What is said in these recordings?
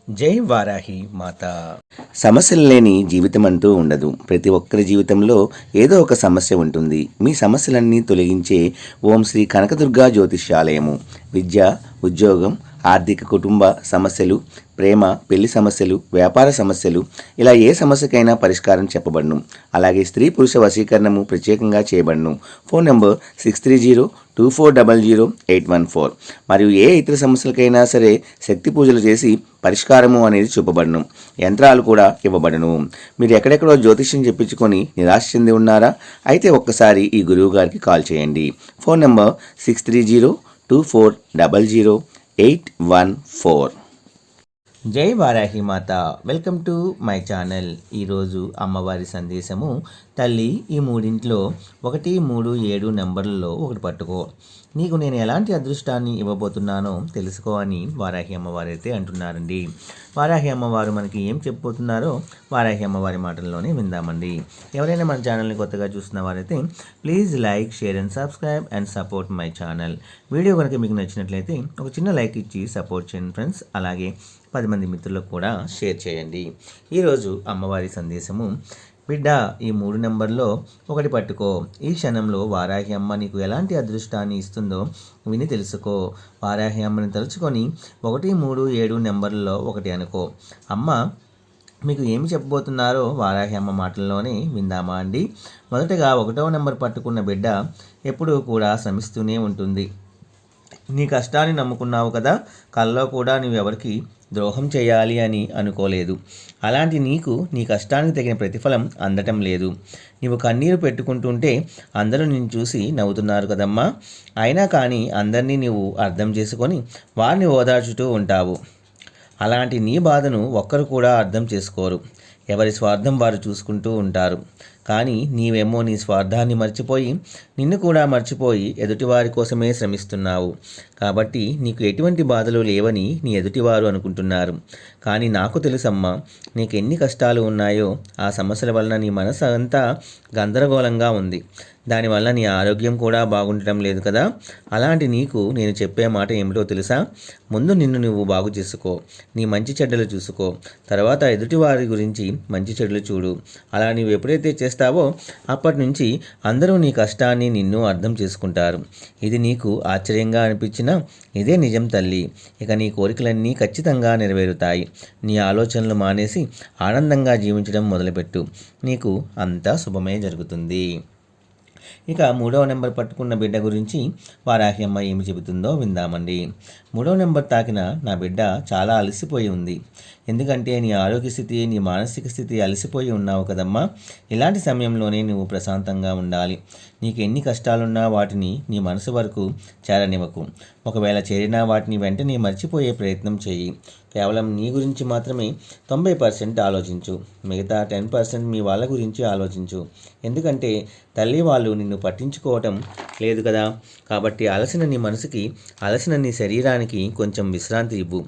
జై వారాహి మాత. సమస్యలు లేని జీవితం అంటూ ఉండదు. ప్రతి ఒక్కరి జీవితంలో ఏదో ఒక సమస్య ఉంటుంది. మీ సమస్యలన్నీ తొలగించే ఓం శ్రీ కనకదుర్గా జ్యోతిష్యాలయము. విద్య, ఉద్యోగం, ఆర్థిక, కుటుంబ సమస్యలు, ప్రేమ, పెళ్లి సమస్యలు, వ్యాపార సమస్యలు, ఇలా ఏ సమస్యకైనా పరిష్కారం చెప్పబడును. అలాగే స్త్రీ పురుష వశీకరణము ప్రత్యేకంగా చేయబడును. Phone number 6302400814. మరియు ఏ ఇతర సమస్యలకైనా సరే శక్తి పూజలు చేసి పరిష్కారము అనేది చూపబడును. యంత్రాలు కూడా ఇవ్వబడును. మీరు ఎక్కడెక్కడో జ్యోతిష్యం చెప్పించుకొని నిరాశ చెంది ఉన్నారా? అయితే ఒక్కసారి ఈ గురువు గారికి కాల్ చేయండి. Phone number 6302400814. జై వారాహి మాత. Welcome to my channel. ఈరోజు అమ్మవారి సందేశము: తల్లి, ఈ మూడింట్లో 1, 3, 7 నెంబర్లలో ఒకటి పట్టుకో. నీకు నేను ఎలాంటి అదృష్టాన్ని ఇవ్వబోతున్నానో తెలుసుకో అని వారాహి అమ్మవారు అయితే అంటున్నారండి. వారాహి అమ్మవారు మనకి ఏం చెప్పబోతున్నారో వారాహి అమ్మవారి మాటల్లోనే విందామండి. ఎవరైనా మన ఛానల్ని కొత్తగా చూస్తున్న వారైతే please like, share and subscribe and support my channel. Video కనుక మీకు నచ్చినట్లయితే ఒక చిన్న లైక్ ఇచ్చి సపోర్ట్ చేయండి ఫ్రెండ్స్. అలాగే 10 మంది మిత్రులకు కూడా షేర్ చేయండి. ఈరోజు అమ్మవారి సందేశము: బిడ్డ, ఈ 3 నెంబర్లో ఒకటి పట్టుకో. ఈ క్షణంలో వారాహి అమ్మ నీకు ఎలాంటి అదృష్టాన్ని ఇస్తుందో విని తెలుసుకో. వారాహి అమ్మని తలుచుకొని 1, 3, 7 నెంబర్లలో ఒకటి అనుకో. అమ్మ మీకు ఏమి చెప్పబోతున్నారో వారాహి అమ్మ మాటల్లోనే విందామా అండి. మొదటగా 1వ నెంబర్ పట్టుకున్న బిడ్డ ఎప్పుడూ కూడా శ్రమిస్తూనే ఉంటుంది. నీ కష్టాన్ని నమ్ముకున్నావు కదా, కల్లో కూడా నువ్వెవరికి ద్రోహం చేయాలి అని అనుకోలేదు. అలాంటి నీకు నీ కష్టానికి తగిన ప్రతిఫలం అందటం లేదు. నీవు కన్నీరు పెట్టుకుంటుంటే అందరూ నిన్ను చూసి నవ్వుతున్నారు కదమ్మా. అయినా కానీ అందరినీ నీవు అర్థం చేసుకొని వారిని ఓదార్చుతూ ఉంటావు. అలాంటి నీ బాధను ఒక్కరు కూడా అర్థం చేసుకోరు. ఎవరి స్వార్థం వారు చూసుకుంటూ ఉంటారు. కానీ నీవేమో నీ స్వార్థాన్ని మర్చిపోయి, నిన్ను కూడా మర్చిపోయి ఎదుటివారి కోసమే శ్రమిస్తున్నావు. కాబట్టి నీకు ఎటువంటి బాధలు లేవని నీ ఎదుటివారు అనుకుంటున్నారు. కానీ నాకు తెలుసమ్మా, నీకు ఎన్ని కష్టాలు ఉన్నాయో. ఆ సమస్యల వలన నీ మనసు అంతా గందరగోళంగా ఉంది. దానివల్ల నీ ఆరోగ్యం కూడా బాగుండటం లేదు కదా. అలాంటి నీకు నేను చెప్పే మాట ఏమిటో తెలుసా? ముందు నిన్ను నువ్వు బాగు చేసుకో. నీ మంచి చెడ్డలు చూసుకో. తర్వాత ఎదుటివారి గురించి మంచి చెడ్డలు చూడు. అలా నీవు ఎప్పుడైతే చేస్తావో అప్పటి నుంచి అందరూ నీ కష్టాన్ని, నిన్ను అర్థం చేసుకుంటారు. ఇది నీకు ఆశ్చర్యంగా అనిపించినా ఇదే నిజం తల్లి. ఇక నీ కోరికలన్నీ ఖచ్చితంగా నెరవేరుతాయి. నీ ఆలోచనలు మానేసి ఆనందంగా జీవించడం మొదలుపెట్టు. నీకు అంతా శుభమే జరుగుతుంది. ఇక 3వ నెంబర్ పట్టుకున్న బిడ్డ గురించి వారాహి అమ్మ ఏమి చెబుతుందో విందామండి. 3వ నెంబర్ తాకిన నా బిడ్డ చాలా అలసిపోయి ఉంది. ఎందుకంటే నీ ఆరోగ్య స్థితి, నీ మానసిక స్థితి అలసిపోయి ఉన్నావు కదమ్మా. ఇలాంటి సమయంలోనే నువ్వు ప్రశాంతంగా ఉండాలి. నీకు ఎన్ని కష్టాలున్నా వాటిని నీ మనసు వరకు చేరనివ్వకు. ఒకవేళ చేరినా వాటిని వెంటనే మర్చిపోయే ప్రయత్నం చేయి. కేవలం నీ గురించి మాత్రమే 90% ఆలోచించు. మిగతా 10% మీ వాళ్ళ గురించి ఆలోచించు. ఎందుకంటే తల్లి వాళ్ళు నిన్ను పట్టించుకోవటం లేదు కదా. కాబట్టి అలసిన నీ మనసుకి, అలసిన నీ శరీరానికి కొంచెం విశ్రాంతి ఇవ్వు.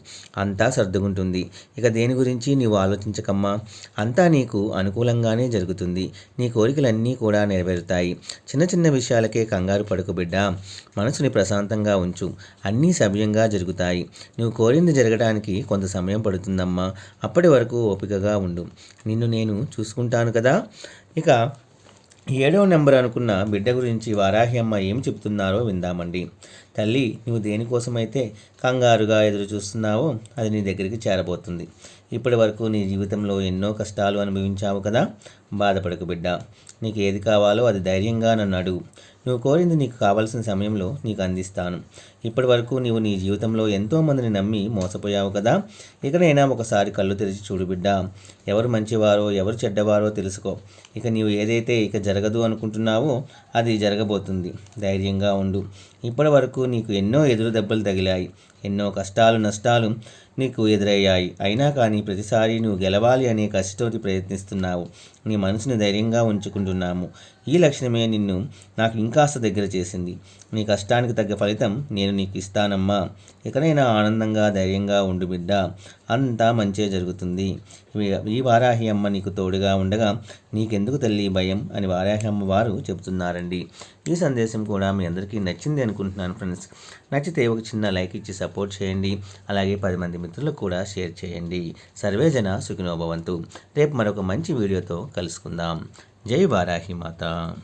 అంతా సర్దుకుంటుంది. ఇక దేని గురించి నీవు ఆలోచించకమ్మా. అంతా నీకు అనుకూలంగానే జరుగుతుంది. నీ కోరికలన్నీ కూడా నెరవేరుతాయి. చిన్న చిన్న విషయాలకే కంగారు పడకు బిడ్డ. మనసుని ప్రశాంతంగా ఉంచు. అన్నీ సవ్యంగా జరుగుతాయి. నువ్వు కోరింది జరగడానికి కొంత సమయం పడుతుందమ్మా. అప్పటి వరకు ఓపికగా ఉండు. నిన్ను నేను చూసుకుంటాను కదా. ఇక 7వ నెంబర్ అనుకున్న బిడ్డ గురించి వారాహి అమ్మ ఏం చెప్తున్నారో విందామండి. తల్లి, నువ్వు దేనికోసమైతే కంగారుగా ఎదురు చూస్తున్నావో అది నీ దగ్గరికి చేరబోతుంది. ఇప్పటి వరకు నీ జీవితంలో ఎన్నో కష్టాలు అనుభవించావు కదా. బాధపడకు బిడ్డ. నీకు ఏది కావాలో అది ధైర్యంగా నన్ను అడుగు. నువ్వు కోరింది నీకు కావాల్సిన సమయంలో నీకు అందిస్తాను. ఇప్పటి వరకు నీవు నీ జీవితంలో ఎంతోమందిని నమ్మి మోసపోయావు కదా. ఇకనైనా ఒకసారి కళ్ళు తెరిచి చూడు బిడ్డ. ఎవరు మంచివారో ఎవరు చెడ్డవారో తెలుసుకో. ఇక నీవు ఏదైతే ఇక జరగదు అనుకుంటున్నావో అది జరగబోతుంది. ధైర్యంగా ఉండు. ఇప్పటి వరకు నీకు ఎన్నో ఎదురు దెబ్బలు తగిలాయి. ఎన్నో కష్టాలు, నష్టాలు నీకు ఎదురయ్యాయి. అయినా కానీ ప్రతిసారి నువ్వు గెలవాలి అనే కసితోటి ప్రయత్నిస్తున్నావు. నీ మనసుని ధైర్యంగా ఉంచుకుంటున్నాము. ఈ లక్షణమే నిన్ను నాకు ఇంకాస్త దగ్గర చేసింది. నీ కష్టానికి తగ్గ ఫలితం నేను నీకు ఇస్తానమ్మా. ఎక్కడైనా ఆనందంగా, ధైర్యంగా ఉండు బిడ్డ. అంతా మంచే జరుగుతుంది. ఈ వారాహి అమ్మ నీకు తోడుగా ఉండగా నీకెందుకు తల్లి భయం అని వారాహి అమ్మ వారు చెబుతున్నారండి. ఈ సందేశం కూడా మీ అందరికీ నచ్చింది అనుకుంటున్నాను ఫ్రెండ్స్. నచ్చితే ఒక చిన్న లైక్ ఇచ్చి సపోర్ట్ చేయండి. అలాగే 10 మంది మిత్రులకు కూడా షేర్ చేయండి. సర్వేజన సుఖినో భవంతు. రేపు మరొక మంచి వీడియోతో కలుసుకుందాం. జై వారాహి మాత.